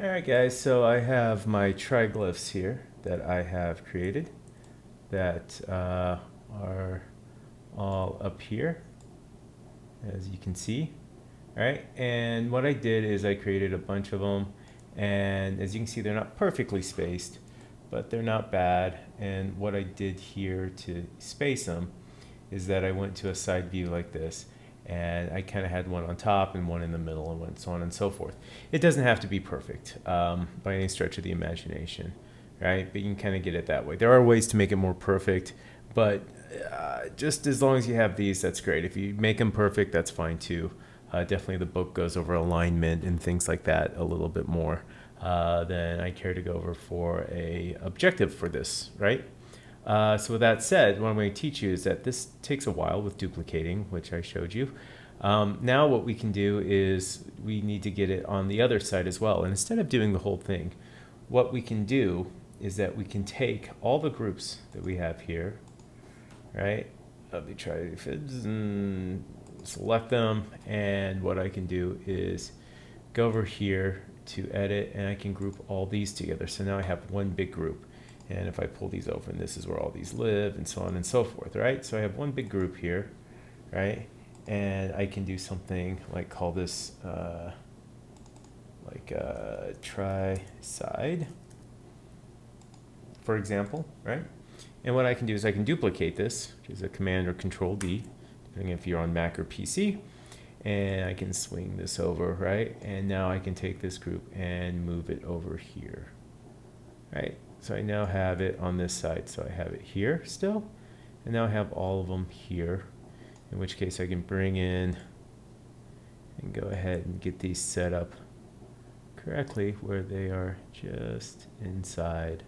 Alright guys, so I have my triglyphs here that I have created that are all up here, as you can see. Alright, and what I did is I created a bunch of them, and as you can see they're not perfectly spaced, but they're not bad. And what I did here to space them is that I went to a side view like this, and I kind of had one on top and one in the middle and so on and so forth. It doesn't have to be perfect by any stretch of the imagination, right? But you can kind of get it that way. There are ways to make it more perfect, but just as long as you have these, that's great. If you make them perfect, that's fine too. Definitely the book goes over alignment and things like that a little bit more than I care to go over for a objective for this, right? So with that said, what I'm going to teach you is that this takes a while with duplicating, which I showed you. Now what we can do is we need to get it on the other side as well. And instead of doing the whole thing, what we can do is that we can take all the groups that we have here, right? Let me try and select them. And what I can do is go over here to edit, and I can group all these together. So now I have one big group. And if I pull these open, this is where all these live, and so on and so forth, right? So I have one big group here, right? And I can do something like call this try side, for example, right? And what I can do is I can duplicate this, which is a Command or Control D, depending if you're on Mac or PC. And I can swing this over, right? And now I can take this group and move it over here, right? So I now have it on this side. So I have it here still, and now I have all of them here, in which case I can bring in and go ahead and get these set up correctly where they are just inside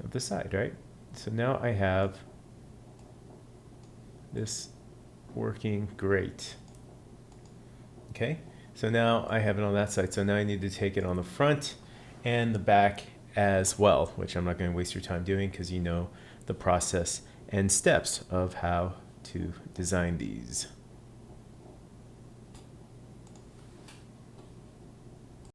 of the side, right? So now I have this working great. Okay. So now I have it on that side. So now I need to take it on the front and the back as well, which I'm not going to waste your time doing because you know the process and steps of how to design these.